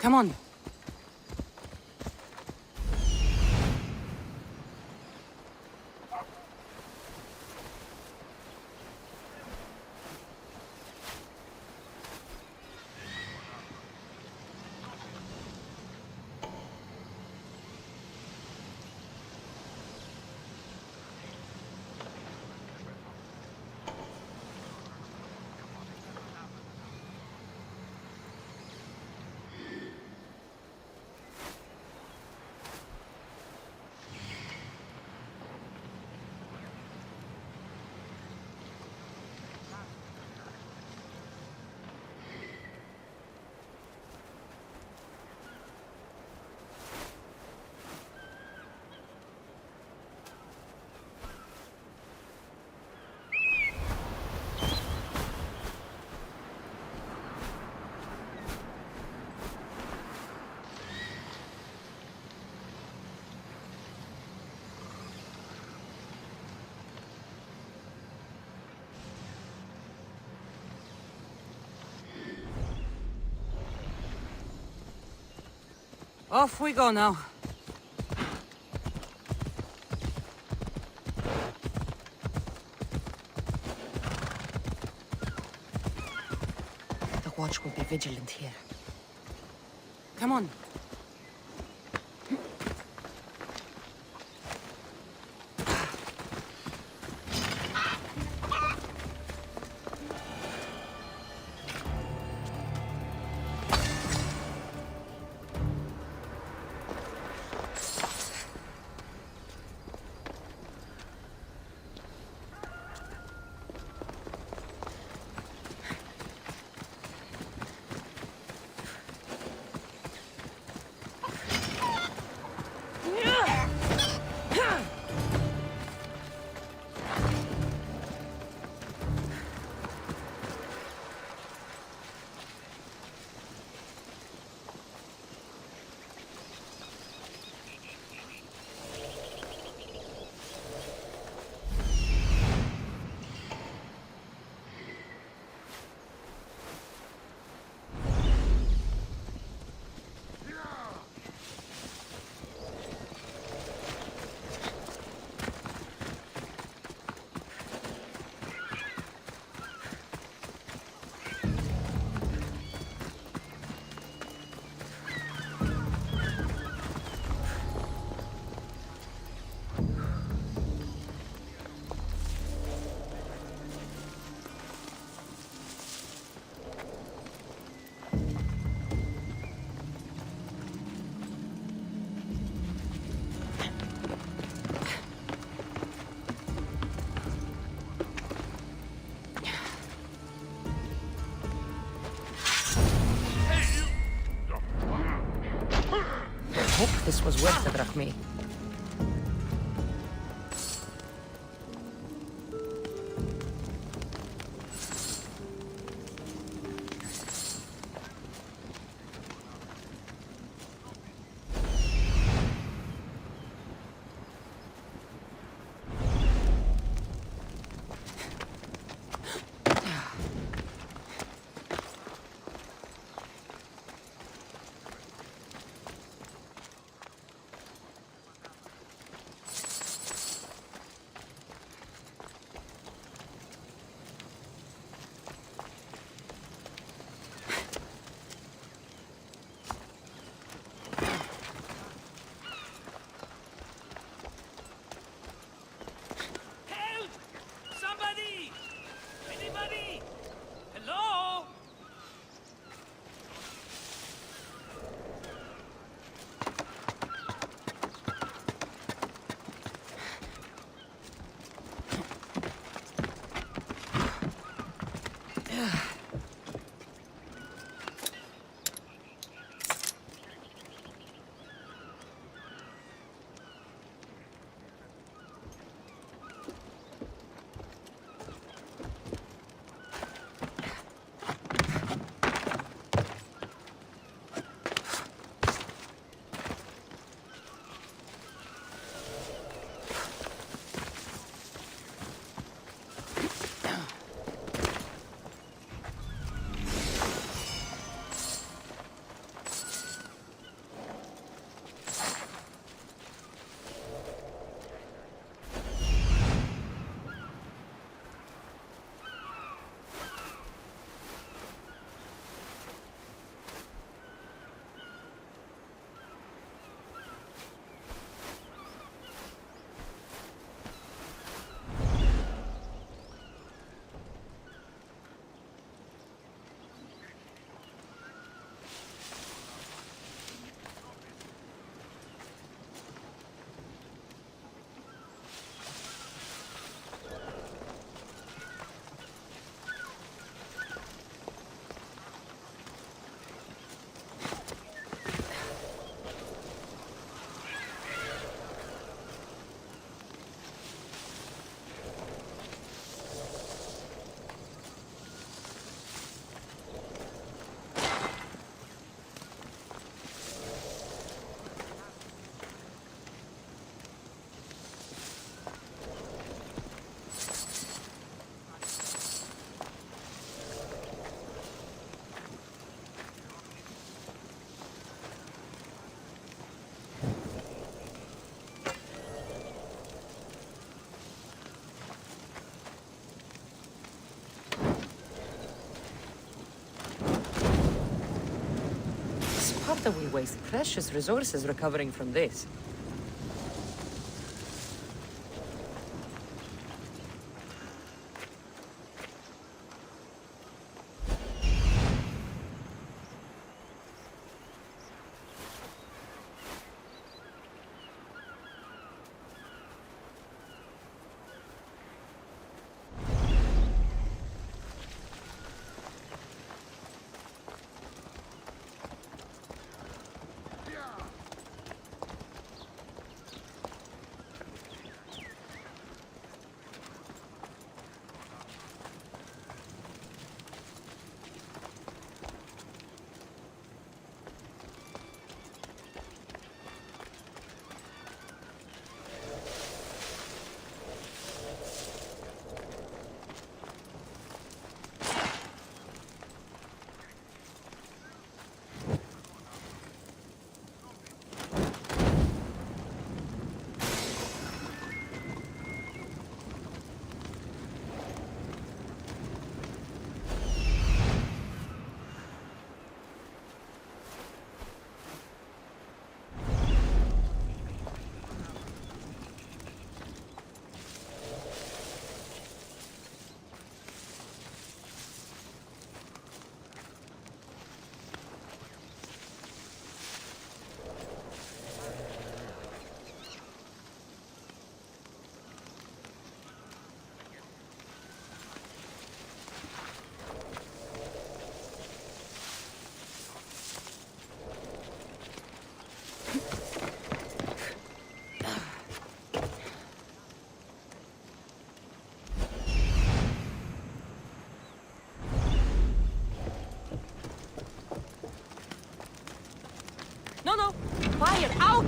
Come on. Off we go now. The watch will be vigilant here. Come on. Hope this was worth the drachmi. part that we waste precious resources recovering from this. No! Fire! Out!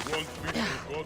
won't be forgotten.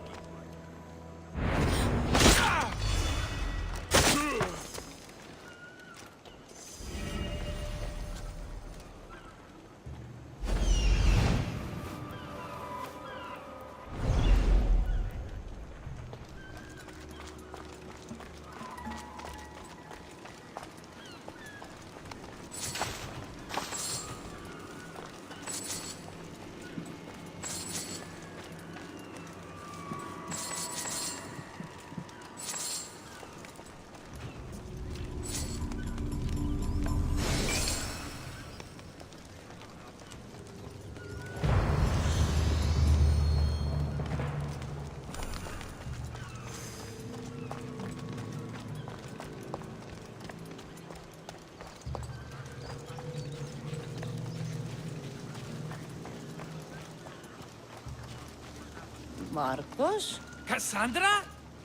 Marcos? Cassandra?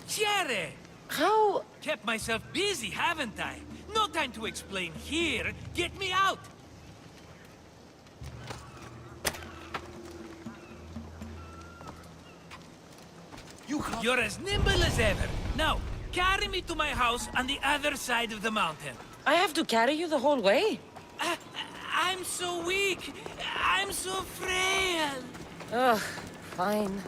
Chere! How... Kept myself busy, haven't I? No time to explain here. Get me out! You're as nimble as ever. Now, carry me to my house on the other side of the mountain. I have to carry you the whole way? I'm so weak. I'm so frail. Ugh, fine.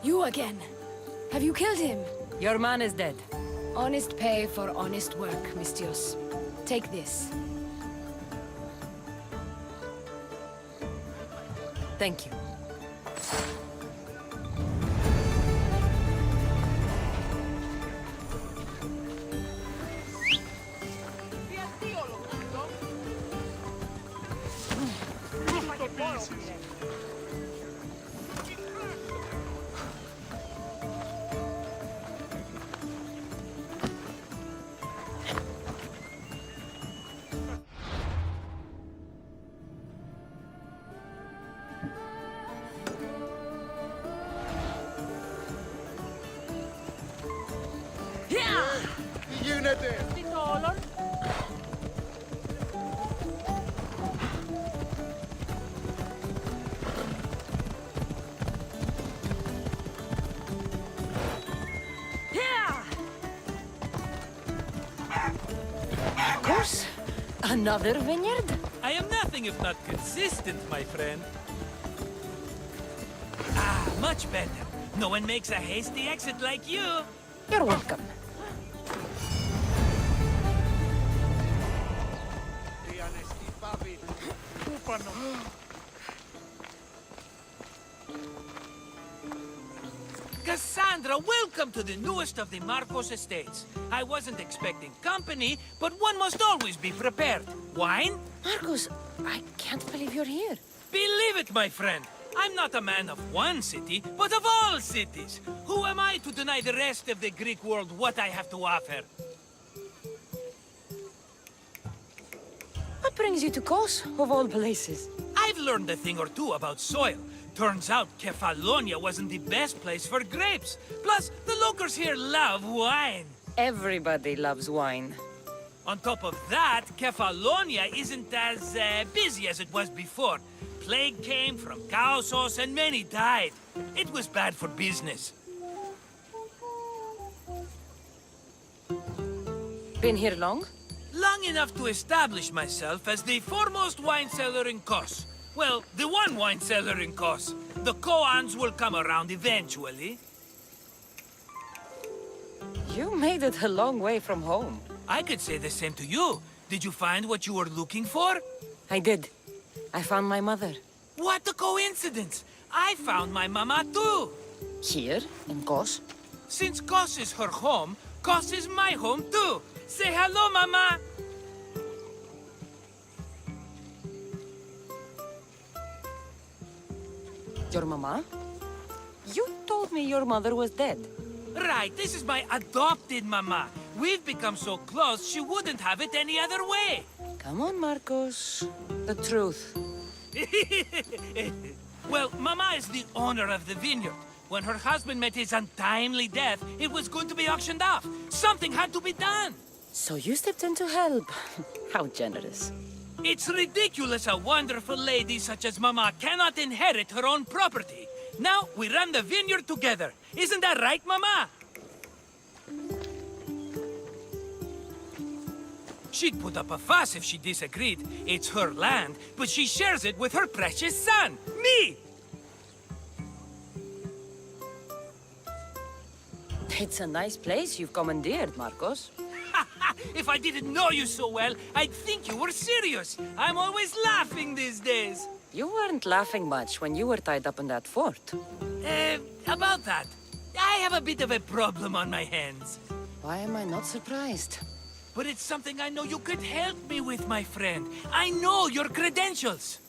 You again. Have you killed him? Your man is dead. Honest pay for honest work, Mistios. Take this. Thank you. Τι γίνεται! Marcos? Another vineyard? I am nothing if not consistent, my friend. Ah, much better. No one makes a hasty exit like you. You're welcome. Cassandra, welcome to the newest of the Marcos estates. I wasn't expecting company, but one must always be prepared. Wine? Marcos, I can't believe you're here. Believe it, my friend. I'm not a man of one city, but of all cities. Who am I to deny the rest of the Greek world what I have to offer? What brings you to Kos, of all places? I've learned a thing or two about soil. Turns out Kefalonia wasn't the best place for grapes. Plus, the locals here love wine. Everybody loves wine. On top of that, Kefalonia isn't as busy as it was before. Plague came from Chaosos and many died. It was bad for business. Been here long? Long enough to establish myself as the foremost wine seller in Kos. Well, the one wine seller in Kos. The koans will come around eventually. You made it a long way from home. I could say the same to you. Did you find what you were looking for? I did. I found my mother. What a coincidence! I found my mama too! Here, in Kos. Since Kos is her home, Kos is my home too! Say hello, mama! Your mama? You told me your mother was dead. Right, this is my adopted mama. We've become so close, she wouldn't have it any other way. Come on, Marcos. The truth. Well, mama is the owner of the vineyard. When her husband met his untimely death, it was going to be auctioned off. Something had to be done. So you stepped in to help. How generous. It's ridiculous a wonderful lady such as Mama cannot inherit her own property. Now we run the vineyard together. Isn't that right, Mama? She'd put up a fuss if she disagreed. It's her land, but she shares it with her precious son, me! It's a nice place you've commandeered, Marcos. If I didn't know you so well, I'd think you were serious. I'm always laughing these days. You weren't laughing much when you were tied up in that fort. About that, I have a bit of a problem on my hands. Why am I not surprised? But it's something I know you could help me with, my friend. I know your credentials.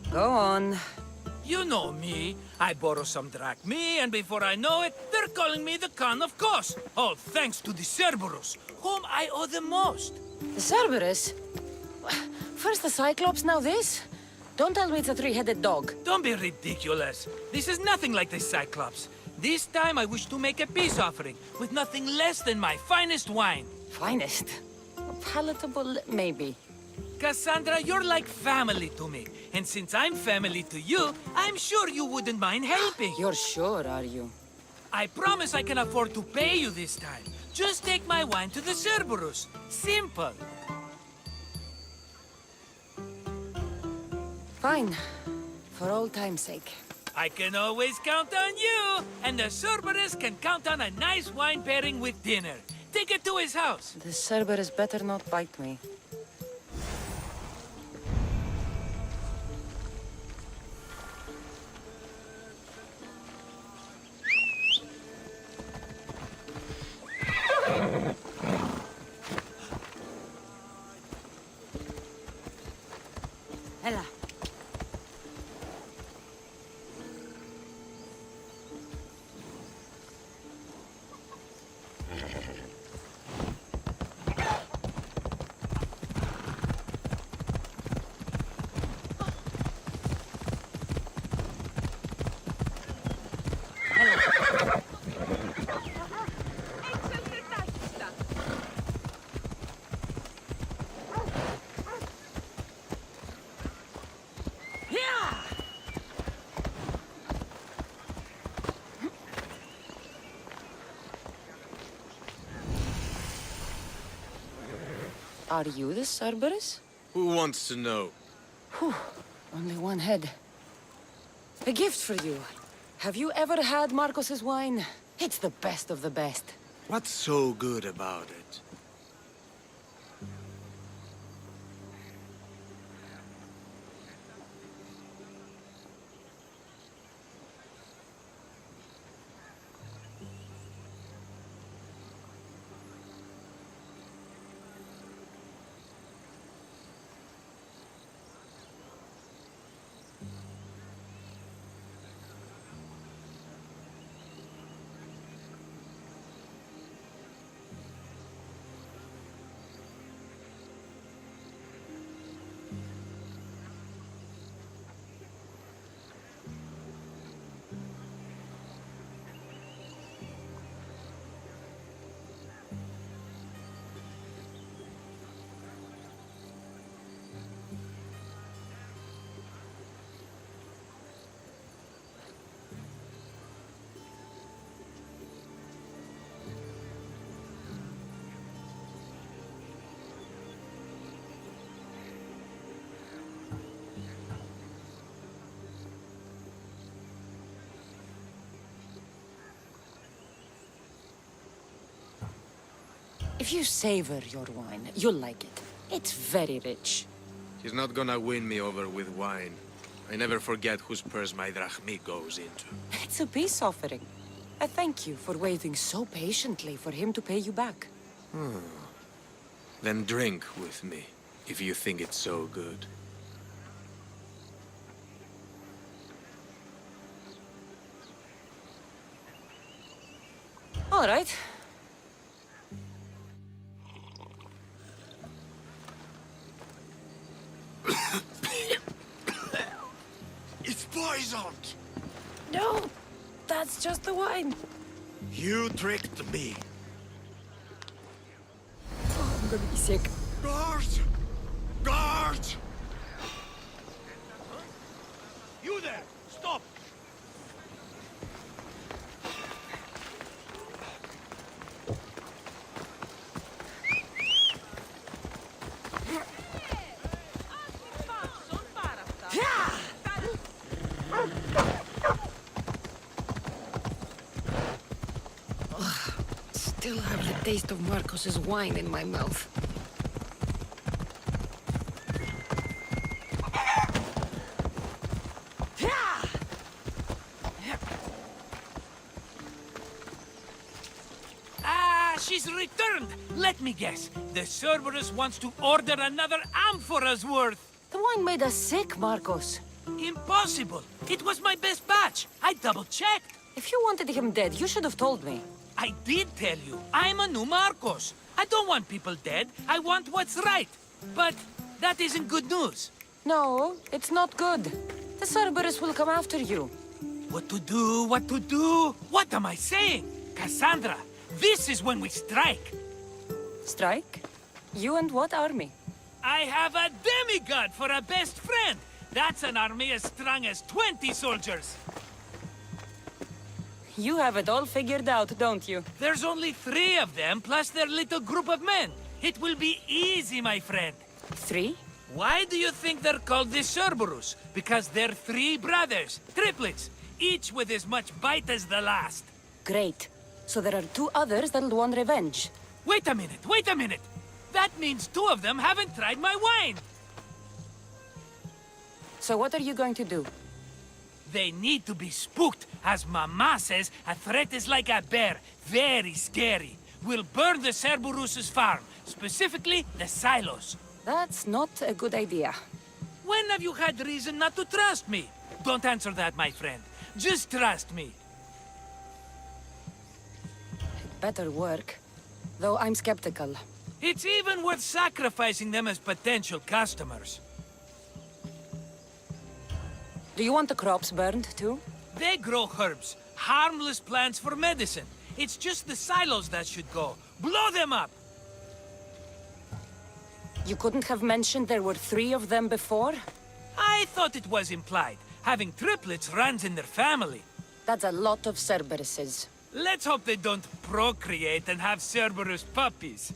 Go on. You know me. I borrow some drachmae, and before I know it, they're calling me the Khan of Kos. All thanks to the Cerberus, whom I owe the most. The Cerberus? First the Cyclops, now this? Don't tell me it's a three-headed dog. Don't be ridiculous. This is nothing like the Cyclops. This time I wish to make a peace offering with nothing less than my finest wine. Finest? Palatable, maybe. Cassandra, you're like family to me. And since I'm family to you, I'm sure you wouldn't mind helping. You're sure, are you? I promise I can afford to pay you this time. Just take my wine to the Cerberus. Simple. Fine. For old time's sake. I can always count on you. And the Cerberus can count on a nice wine pairing with dinner. Take it to his house. The Cerberus better not bite me. Ella. Are you the Cerberus? Who wants to know? Whew, only one head. A gift for you. Have you ever had Marcos's wine? It's the best of the best. What's so good about it? If you savor your wine, you'll like it. It's very rich. He's not gonna win me over with wine. I never forget whose purse my drachmi goes into. It's a peace offering. I thank you for waiting so patiently for him to pay you back. Then drink with me, if you think it's so good. All right. It's poisoned! No, that's just the wine. You tricked me. Oh, I'm gonna be sick. Guard! Guard! You there! Stop! Still have the taste of Marcos's wine in my mouth. She's returned! Let me guess. The Cerberus wants to order another amphora's worth. The wine made us sick, Marcos. Impossible! It was my best batch. I double-checked. If you wanted him dead, you should have told me. I did tell you. I'm a new Marcos. I don't want people dead. I want what's right. But that isn't good news. No, it's not good. The Cerberus will come after you. What to do? What to do? What am I saying? Cassandra, this is when we strike. Strike? You and what army? I have a demigod for a best friend. That's an army as strong as 20 soldiers. You have it all figured out, don't you? There's only 3 of them, plus their little group of men. It will be easy, my friend. 3? Why do you think they're called the Cerberus? Because they're 3 brothers, triplets, each with as much bite as the last. Great. So there are 2 others that'll want revenge. Wait a minute, wait a minute! That means 2 of them haven't tried my wine! So what are you going to do? They need to be spooked. As Mama says, a threat is like a bear. Very scary. We'll burn the Cerberus's farm. Specifically, the silos. That's not a good idea. When have you had reason not to trust me? Don't answer that, my friend. Just trust me. It better work. Though I'm skeptical. It's even worth sacrificing them as potential customers. Do you want the crops burned, too? They grow herbs, harmless plants for medicine. It's just the silos that should go. Blow them up! You couldn't have mentioned there were 3 of them before? I thought it was implied. Having triplets runs in their family. That's a lot of Cerberuses. Let's hope they don't procreate and have Cerberus puppies.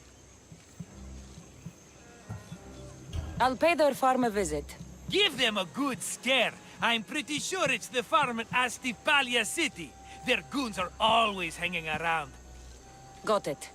I'll pay their farm a visit. Give them a good scare. I'm pretty sure it's the farm at Astipalia City. Their goons are always hanging around. Got it.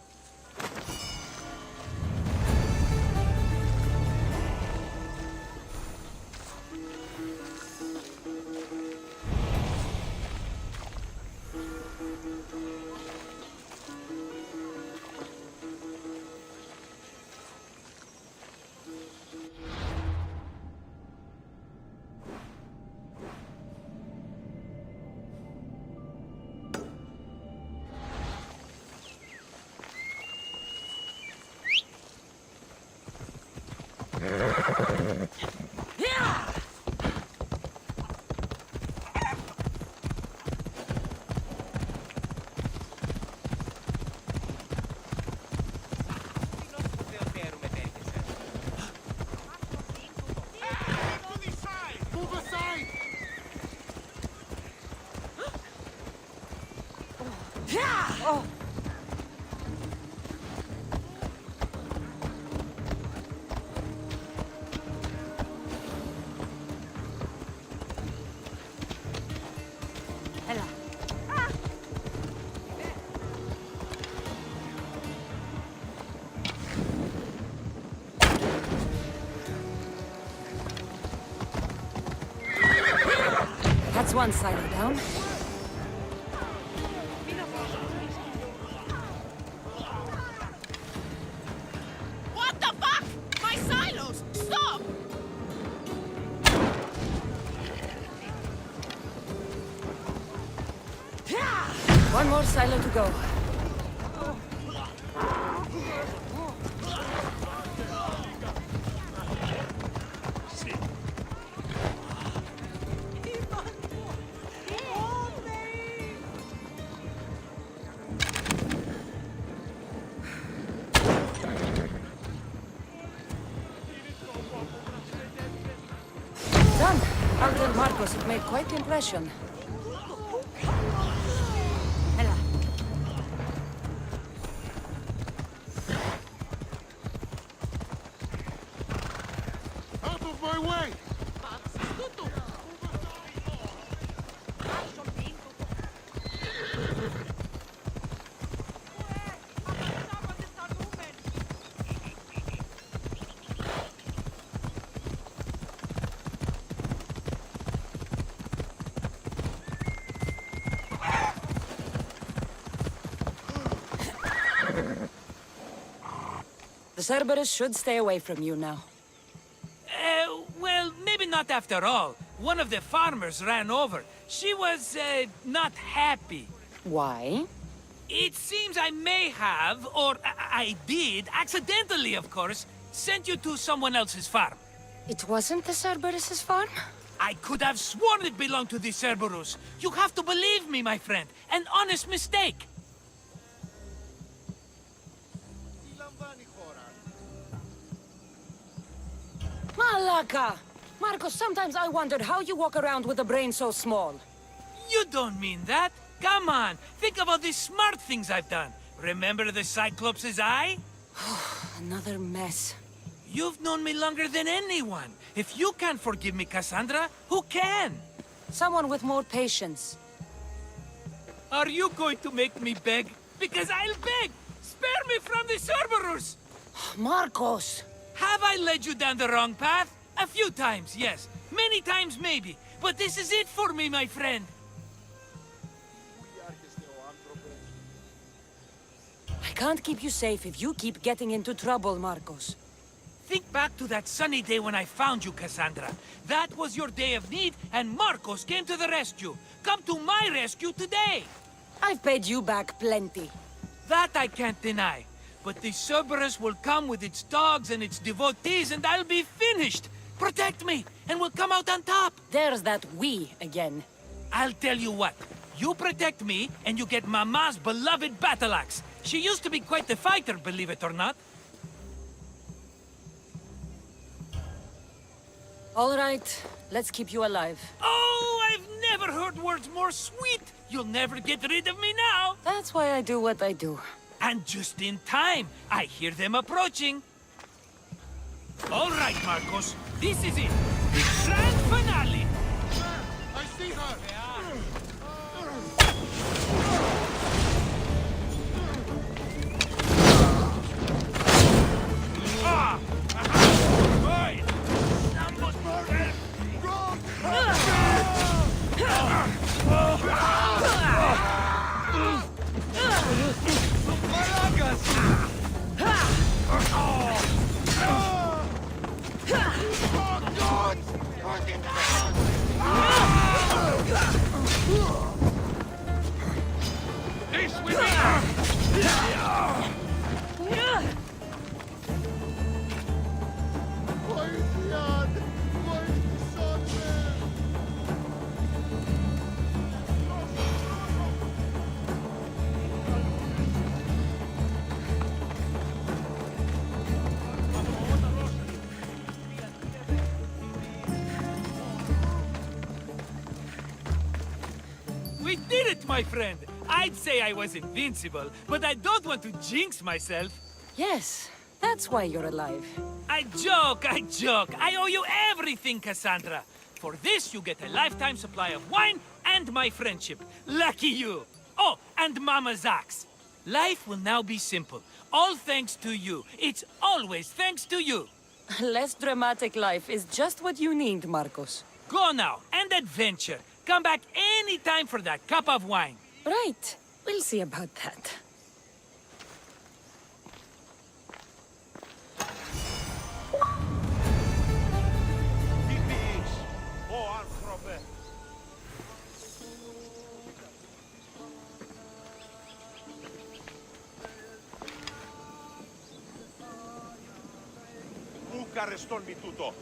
Oh. Ella. That's one silo down. What the fuck? My silos! Stop! One more silo to go. Done. I'll tell Marcos it made quite the impression. Out of my way! The Cerberus should stay away from you now. Well, maybe not after all. One of the farmers ran over. She was, not happy. Why? It seems I may have, or I did, accidentally of course, sent you to someone else's farm. It wasn't the Cerberus's farm? I could have sworn it belonged to the Cerberus. You have to believe me, my friend. An honest mistake. Malaka! Marcos, sometimes I wondered how you walk around with a brain so small. You don't mean that. Come on, think of all the smart things I've done. Remember the Cyclops' eye? Another mess. You've known me longer than anyone. If you can't forgive me, Cassandra, who can? Someone with more patience. Are you going to make me beg? Because I'll beg! Spare me from the Cerberus! Marcos! Have I led you down the wrong path? A few times, yes. Many times, maybe. But this is it for me, my friend. I can't keep you safe if you keep getting into trouble, Marcos. Think back to that sunny day when I found you, Cassandra. That was your day of need, and Marcos came to the rescue. Come to my rescue today! I've paid you back plenty. That I can't deny. But the Cerberus will come with its dogs and its devotees, and I'll be finished! Protect me, and we'll come out on top! There's that we again. I'll tell you what. You protect me, and you get Mama's beloved battle axe. She used to be quite the fighter, believe it or not. All right, let's keep you alive. Oh, I've never heard words more sweet! You'll never get rid of me now! That's why I do what I do. And just in time, I hear them approaching. All right, Marcos, this is it. The grand finale! I see her! We did it, my friend! I'd say I was invincible, but I don't want to jinx myself. Yes, that's why you're alive. I joke, I joke. I owe you everything, Cassandra. For this, you get a lifetime supply of wine and my friendship. Lucky you. Oh, and Mama's axe. Life will now be simple. All thanks to you. It's always thanks to you. A less dramatic life is just what you need, Marcos. Go now, and adventure. come back any time for that cup of wine. Right. We'll see about that. Πού καρεστόν μη τούτο.